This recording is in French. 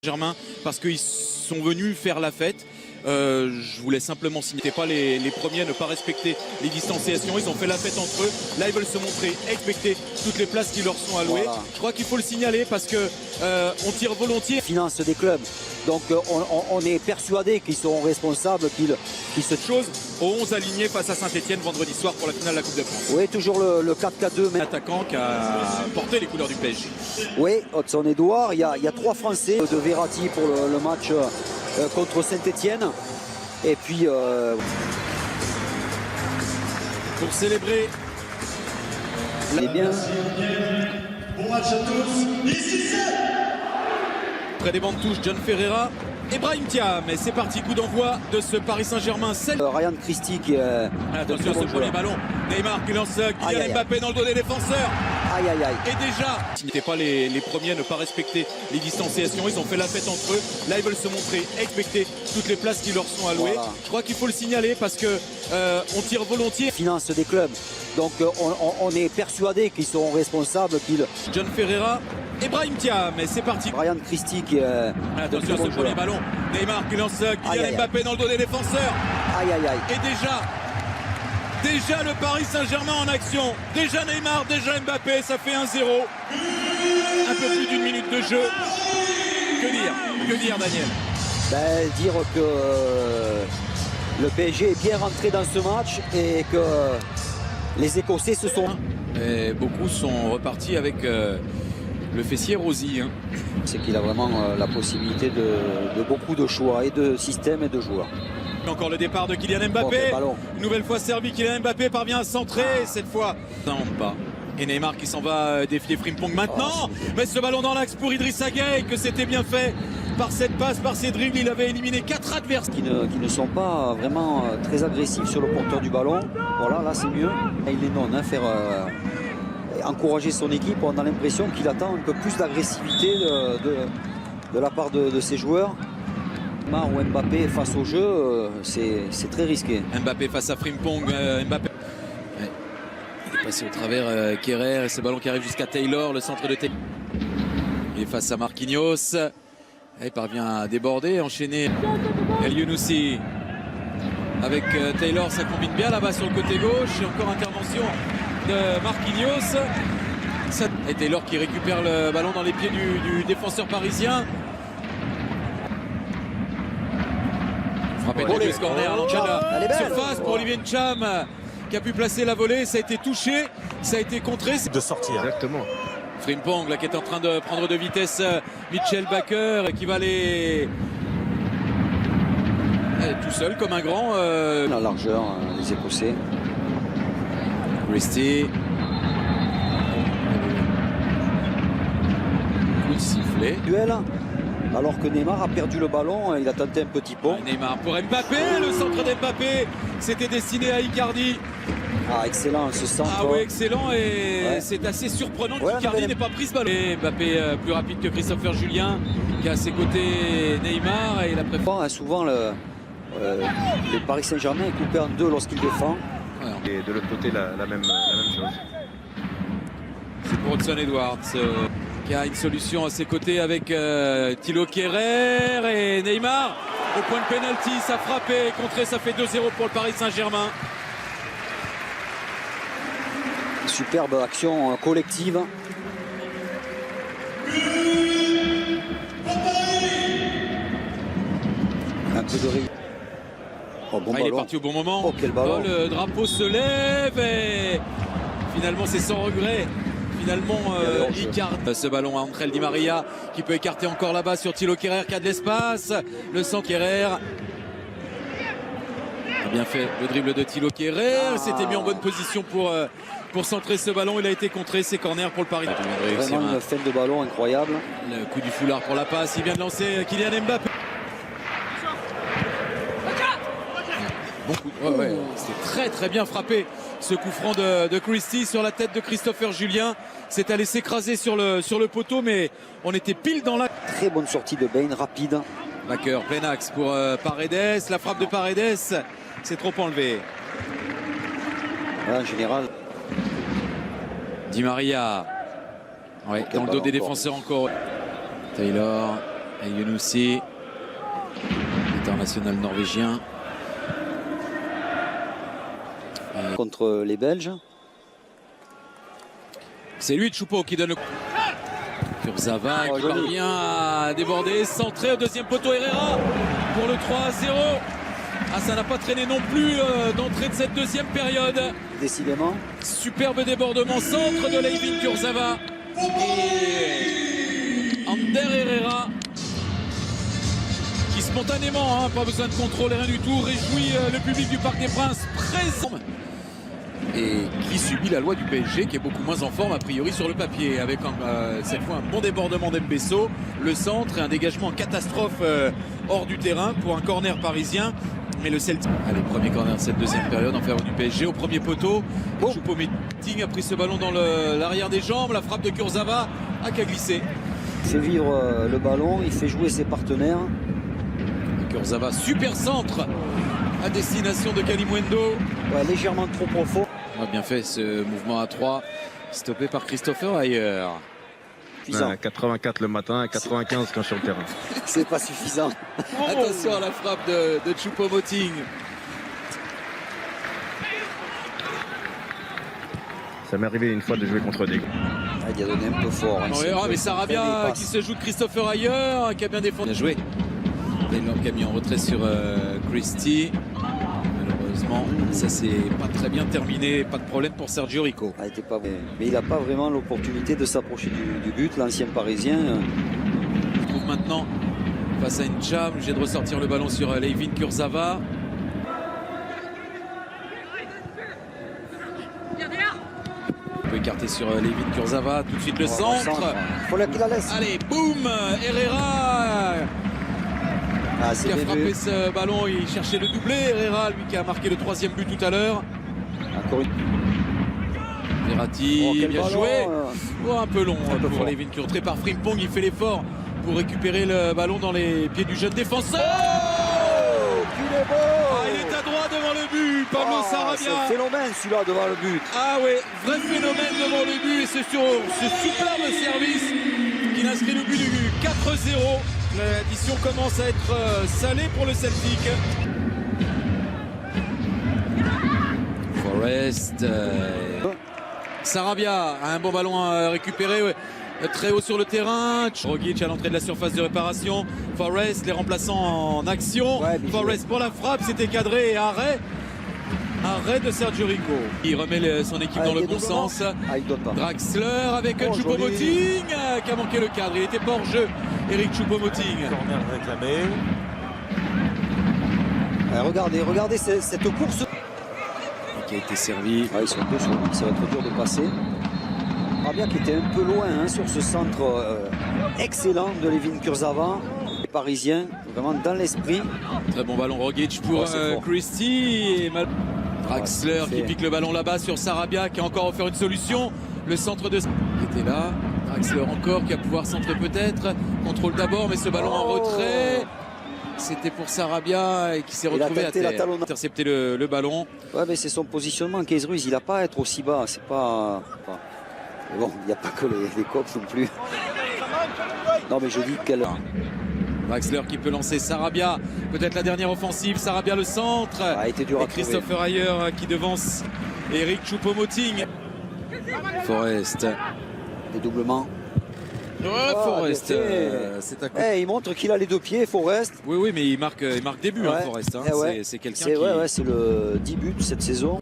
Germain parce qu'ils sont venus faire la fête. Je voulais simplement signaler pas les premiers à ne pas respecter les distanciations. Ils ont fait la fête entre eux. Là, ils veulent se montrer, respecter toutes les places qui leur sont allouées. Voilà. Je crois qu'il faut le signaler parce que on tire volontiers. Finance des clubs. Donc on est persuadé qu'ils seront responsables, qu'ils se chose aux 11 alignés face à Saint-Etienne vendredi soir pour la finale de la Coupe de France. Oui, toujours le 4-4-2. Mais... Attaquant qui a porté les couleurs du PSG. Oui, Hudson-Edouard. Il y a 3 Français de Verratti pour le match contre Saint-Etienne. Et puis pour célébrer. Eh bien. Bon match à tous. Ici c'est. Près des bandes touches, John Ferreira et Brahim Thiam. Et c'est parti, coup d'envoi de ce Paris Saint-Germain. Ryan Christie qui est. Attention à ce premier ballon. Neymar qui lance Kylian Mbappé dans le dos des défenseurs. Aïe aïe aïe. Et déjà, ils n'étaient pas les premiers à ne pas respecter les distanciations. Ils ont fait la fête entre eux. Là, ils veulent se montrer, respecter toutes les places qui leur sont allouées. Voilà. Je crois qu'il faut le signaler parce que on tire volontiers. Finance des clubs. Donc on est persuadé qu'ils seront responsables. John Ferreira et Brahim Thiam. Et c'est parti. Ryan Christie qui est. Attention à ce premier ballon. Neymar qui lance Kylian Mbappé dans le dos des défenseurs. Aïe aïe aïe. Et déjà le Paris Saint-Germain en action. Déjà Neymar, déjà Mbappé, ça fait 1-0. Un peu plus d'une minute de jeu. Que dire Daniel? Dire que le PSG est bien rentré dans ce match et que les Écossais se sont... Et beaucoup sont repartis avec le fessier Rosy. Hein. C'est qu'il a vraiment la possibilité de beaucoup de choix et de systèmes et de joueurs. Encore le départ de Kylian Mbappé. Une nouvelle fois servi, Kylian Mbappé parvient à centrer. Cette fois, ça ne monte pas. Et Neymar qui s'en va défier Frimpong maintenant. Mais ce ballon dans l'axe pour Idrissa Gueye, que c'était bien fait par cette passe, par ces dribbles. Il avait éliminé 4 adversaires. Qui ne sont pas vraiment très agressifs sur le porteur du ballon. Voilà, là c'est mieux. Et il est non, hein, faire encourager son équipe. On a l'impression qu'il attend un peu plus d'agressivité de la part de ses joueurs. Ou Mbappé face au jeu, c'est très risqué. Mbappé face à Frimpong. Mbappé. Ouais. Il est passé au travers Kerrer et ce ballon qui arrive jusqu'à Taylor, le centre de Taylor. Il est face à Marquinhos. Il parvient à déborder, enchaîner El Younousi. Avec Taylor, ça combine bien là-bas sur le côté gauche. Et encore intervention de Marquinhos. Et Taylor qui récupère le ballon dans les pieds du défenseur parisien. Frappé de corner à l'entrée de la surface pour Olivier Ntcham qui a pu placer la volée. Ça a été touché, ça a été contré. De sortir. Exactement. Frimpong là qui est en train de prendre de vitesse Mitchell Baker qui va aller tout seul comme un grand. La largeur, les Écossais. Christie. Coup de sifflet. Duel. Alors que Neymar a perdu le ballon, il a tenté un petit pont. Neymar pour Mbappé, le centre d'Mbappé, c'était destiné à Icardi. Ah excellent ce centre. Ah oui excellent et c'est assez surprenant qu'Icardi n'ait pas pris ce ballon. Et Mbappé plus rapide que Christopher Julien qui a à ses côtés Neymar et la préférence. Souvent le Paris Saint-Germain est coupé en deux lorsqu'il défend. Et de l'autre côté la même chose. C'est pour Hudson-Edouard. Qui a une solution à ses côtés avec Thilo Kerrer et Neymar au point de pénalty, ça frappe et contré, ça fait 2-0 pour le Paris Saint-Germain. Superbe action collective. Un peu de réussite. Oh, bon il est parti au bon moment. Oh, quel ballon. Le drapeau se lève et finalement c'est sans regret. Finalement, Icardi. Ce ballon à André Di Maria qui peut écarter encore là-bas sur Thilo Kerrer qui a de l'espace. Le centre Kerrer. A bien fait le dribble de Thilo Kerrer. S'était mis en bonne position pour centrer ce ballon. Il a été contré. C'est corner pour le Paris. Vraiment une fin de ballon incroyable. Le coup du foulard pour la passe. Il vient de lancer Kylian Mbappé. C'était très bien frappé ce coup franc de Christie sur la tête de Christopher Julien. C'est allé s'écraser sur le poteau mais on était pile dans la... Très bonne sortie de Bain, rapide. Backer, plein axe pour Paredes. La frappe de Paredes, c'est trop enlevé. Voilà, en général. Di Maria. Ouais, dans le dos des défenseurs encore. Taylor. Younousi, international norvégien. Contre les Belges. C'est lui, Choupo, qui donne le... Kurzawa qui joli. parvient à déborder, centré au deuxième poteau, Herrera pour le 3-0. Ah, ça n'a pas traîné non plus d'entrée de cette deuxième période. Décidément. Superbe débordement, centre de Layvin Kurzawa. Et Ander Herrera qui spontanément, pas besoin de contrôle et rien du tout, réjouit le public du Parc des Princes présent. Et qui subit la loi du PSG, qui est beaucoup moins en forme a priori sur le papier, avec cette fois un bon débordement d'Embesso, le centre et un dégagement en catastrophe hors du terrain pour un corner parisien. Mais le Celtic, allez, premier corner de cette deuxième période en faveur du PSG au premier poteau. Choupo-Moting a pris ce ballon dans l'arrière des jambes, la frappe de Kurzawa a qu'à glisser. Il fait vivre le ballon, il fait jouer ses partenaires. Kurzawa, super centre à destination de Kalimundo. Ouais, légèrement trop profond. On a bien fait ce mouvement à 3, stoppé par Christopher Ayer. Suffisant. 84 le matin et 95 quand je suis sur le terrain. C'est pas suffisant. Attention à la frappe de Choupo-Moting. Ça m'est arrivé une fois de jouer contre des... Il a donné un peu fort. Hein, Mais Sarabia qui se joue de Christopher Ayer, qui a bien défendu. Bien joué. Taylor qui a mis en retrait sur Christie. Malheureusement, ça c'est pas très bien terminé. Pas de problème pour Sergio Rico. Mais il n'a pas vraiment l'opportunité de s'approcher du but, l'ancien parisien. On se trouve maintenant face à une jam. J'ai de ressortir le ballon sur Layvin Kurzawa. On peut écarter sur Layvin Kurzawa. Tout de suite le centre. Il faut qu'il la laisse. Allez, boum, Herrera qui a frappé ce ballon, il cherchait le doublé. Herrera, lui qui a marqué le 3e but tout à l'heure. Encore une... Verratti, bien ballon, joué. Un peu long pour Layvin Kurzawa. Rentré par Frimpong, il fait l'effort pour récupérer le ballon dans les pieds du jeune défenseur. Il est beau. Il est à droite devant le but, Pablo Sarabia. C'est un phénomène celui-là devant le but. Ah oui, vrai phénomène devant le but. Et c'est sur ce superbe service qu'il inscrit le but du 4-0. L'addition commence à être salée pour le Celtic. Forest. Sarabia a un bon ballon à récupérer. Très haut sur le terrain. Rogic à l'entrée de la surface de réparation. Forest, les remplaçants en action. Forest pour la frappe, c'était cadré et arrêt. Arrêt de Sergio Rico. Il remet son équipe dans le bon sens. Il donne pas. Draxler avec Choupo-Moting qui a manqué le cadre. Il était pas hors jeu. Eric Choupo-Moting. Corner réclamé. Regardez cette course. Qui a été servi. Ils sont deux sur lui, ça va être dur de passer. Sarabia qui était un peu loin sur ce centre excellent de Layvin Kurzawa. Les Parisiens, vraiment dans l'esprit. Très bon ballon Rogic pour Christie. Et Draxler qui pique le ballon là-bas sur Sarabia qui a encore offert une solution. Le centre de... qui était là. Draxler encore qui va pouvoir centrer peut-être. Contrôle d'abord mais ce ballon en retrait. C'était pour Sarabia et qui s'est retrouvé à terre. Intercepter le ballon. Ouais, mais c'est son positionnement. Kees Ruiz, il n'a pas à être aussi bas. C'est pas... Mais bon, il n'y a pas que les cops non plus. Non, mais je dis qu'elle... Draxler qui peut lancer Sarabia. Peut-être la dernière offensive. Sarabia le centre. A été dur à et Christopher Ayer qui devance Eric Choupo-Moting. Forest. Dédoublement. Forest, c'est à coup. Il montre qu'il a les deux pieds, Forest. Oui, mais il marque des buts, Forest. C'est quelqu'un qui... c'est le 10 buts cette saison.